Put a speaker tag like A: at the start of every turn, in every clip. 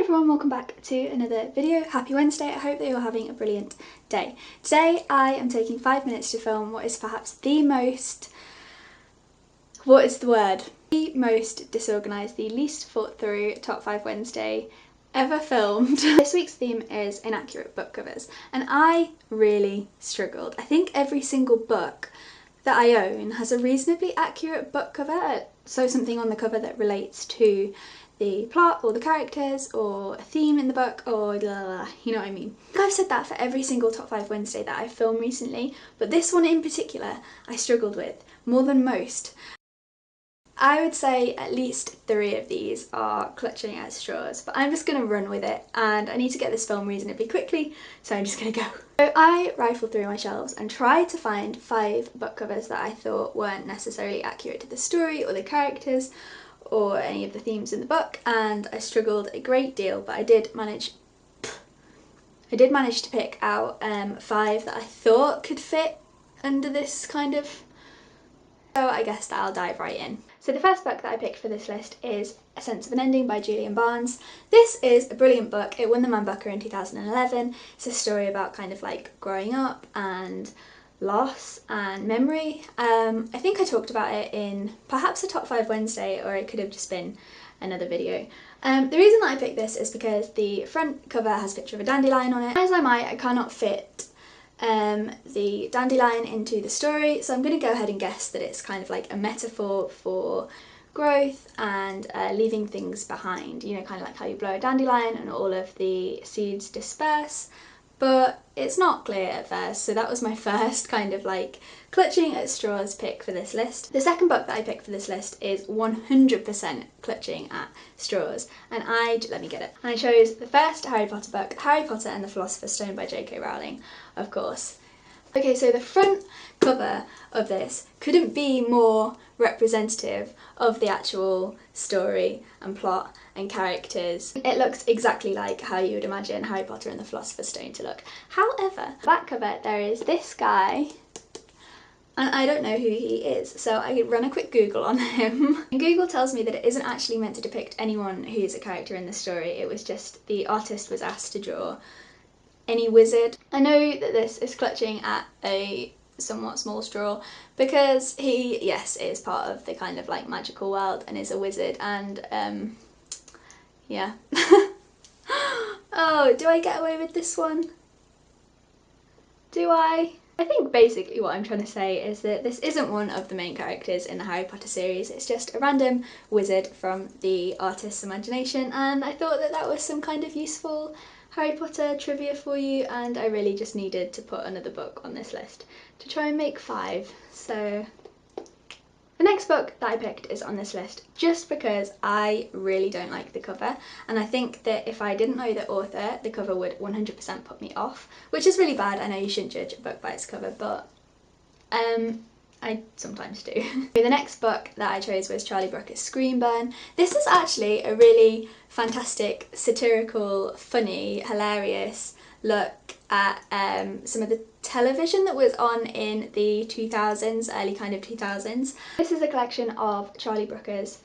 A: everyone, welcome back to another video. Happy Wednesday. I hope that you're having a brilliant day. Today I am taking 5 minutes to film what is perhaps the most, the most disorganised, the least thought through top 5 Wednesday ever filmed. This week's theme is inaccurate book covers, and I really struggled. I think every single book that I own has a reasonably accurate book cover, so something on the cover that relates to the plot or the characters or a theme in the book or blah, blah, blah, you know what I mean. I think I've said that for every single top 5 Wednesday that I've filmed recently, but this one in particular I struggled with more than most. I would say at least 3 of these are clutching at straws, but I'm just going to run with it and I need to get this film reasonably quickly, so I'm just going to go. So I rifled through my shelves and tried to find 5 book covers that I thought weren't necessarily accurate to the story or the characters or any of the themes in the book, and I struggled a great deal, but I did manage to pick out 5 that I thought could fit under this kind of, so I guess that I'll dive right in. So the first book that I picked for this list is A Sense of an Ending by Julian. This is a brilliant book. It won the Man Booker in 2011. It's a story about kind of like growing up and loss and memory. I think I talked about it in perhaps a top 5 Wednesday, or it could have just been another video. The reason that I picked this is because the front cover has a picture of a dandelion on it. As I might, I cannot fit the dandelion into the story, so I'm going to go ahead and guess that it's kind of like a metaphor for growth and leaving things behind, you know, kind of like how you blow a dandelion and all of the seeds disperse. But it's not clear at first, so that was my first kind of like clutching at straws pick for this list. The second book that I picked for this list is 100% clutching at straws, and let me get it. And I chose the first Harry Potter book, Harry Potter and the Philosopher's Stone by J.K. Rowling, of course. Okay, so the front cover of this couldn't be more representative of the actual story and plot and characters. It looks exactly like how you would imagine Harry Potter and the Philosopher's Stone to look. However, the back cover, there is this guy, and I don't know who he is, so I run a quick Google on him. And Google tells me that it isn't actually meant to depict anyone who's a character in the story. It was just the artist was asked to draw any wizard. I know that this is clutching at a somewhat small straw because he, yes, is part of the kind of like magical world and is a wizard, and yeah. Oh, do I get away with this one? Do I? I think basically what I'm trying to say is that this isn't one of the main characters in the Harry Potter series. It's just a random wizard from the artist's imagination, and I thought that that was some kind of useful Harry Potter trivia for you, and I really just needed to put another book on this list to try and make 5. So the next book that I picked is on this list just because I really don't like the cover, and I think that if I didn't know the author, the cover would 100% put me off, which is really bad. I know you shouldn't judge a book by its cover, but I sometimes do. The next book that I chose was Charlie Brooker's Screenburn. This is actually a really fantastic, satirical, funny, hilarious look at some of the television that was on in the 2000s, early kind of 2000s. This is a collection of Charlie Brooker's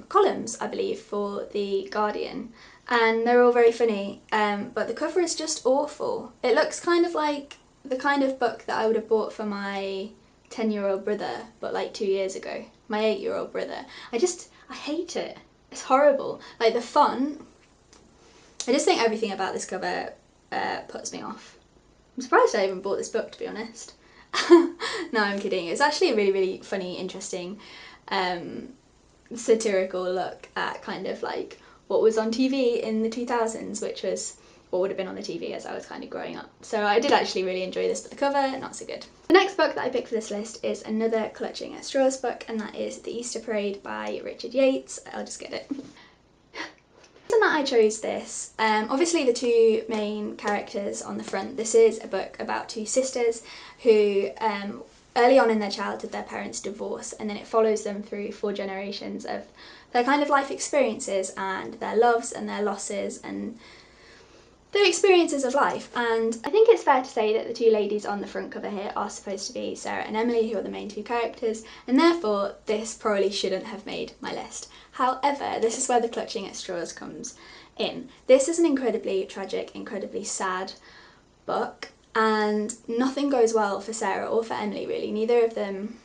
A: columns, I believe, for The Guardian, and they're all very funny, but the cover is just awful. It looks kind of like the kind of book that I would have bought for my 10-year-old brother, but like 2 years ago. My 8-year-old brother. I hate it. It's horrible. Like the font, I just think everything about this cover puts me off. I'm surprised I even bought this book, to be honest. No, I'm kidding. It's actually a really, really funny, interesting, satirical look at kind of like what was on TV in the 2000s, which was what would have been on the TV as I was kind of growing up. So I did actually really enjoy this, but the cover, not so good. The next book that I picked for this list is another clutching at straws book, and that is The Easter Parade by Richard Yates. I'll just get it. The reason that I chose this, obviously the 2 main characters on the front. This is a book about 2 sisters who early on in their childhood their parents divorce, and then it follows them through 4 generations of their kind of life experiences and their loves and their losses and their experiences of life. And I think it's fair to say that the two ladies on the front cover here are supposed to be Sarah and Emily, who are the main two characters, and therefore this probably shouldn't have made my list. However, this is where the clutching at straws comes in. This is an incredibly tragic, incredibly sad book, and nothing goes well for Sarah or for Emily really. Neither of them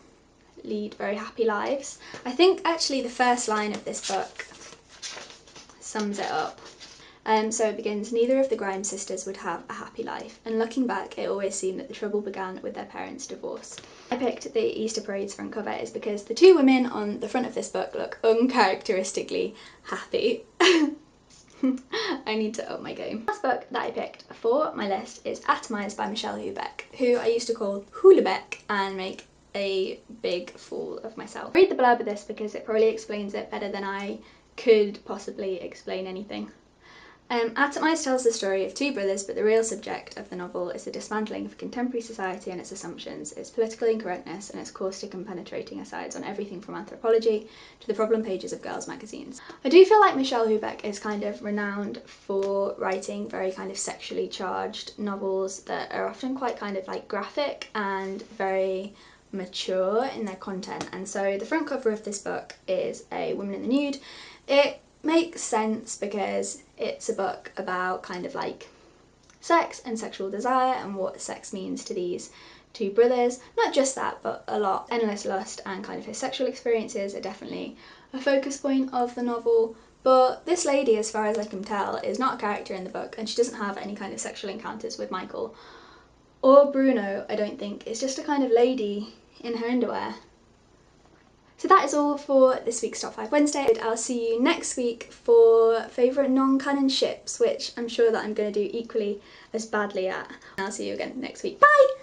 A: lead very happy lives. I think actually the first line of this book sums it up. So it begins, neither of the Grimes sisters would have a happy life, and looking back it always seemed that the trouble began with their parents' divorce. I picked the Easter Parade's front cover is because the two women on the front of this book look uncharacteristically happy. I need to up my game. The last book that I picked for my list is Atomised by Michel Houellebecq, who I used to call Houellebecq and make a big fool of myself. I read the blurb of this because it probably explains it better than I could possibly explain anything. Atomised tells the story of two brothers, but the real subject of the novel is the dismantling of contemporary society and its assumptions, its political incorrectness and its caustic and penetrating asides on everything from anthropology to the problem pages of girls' magazines. I do feel like Michel Houellebecq is kind of renowned for writing very kind of sexually charged novels that are often quite kind of like graphic and very mature in their content, and so the front cover of this book is a woman in the nude. It makes sense because it's a book about kind of like sex and sexual desire and what sex means to these two brothers. Not just that, but a lot. Endless lust and kind of his sexual experiences are definitely a focus point of the novel, but this lady, as far as I can tell, is not a character in the book, and she doesn't have any kind of sexual encounters with Michael or Bruno, I don't think. It's just a kind of lady in her underwear. So that is all for this week's Top 5 Wednesday. I'll see you next week for favourite non-canon ships, which I'm sure that I'm going to do equally as badly at. I'll see you again next week. Bye!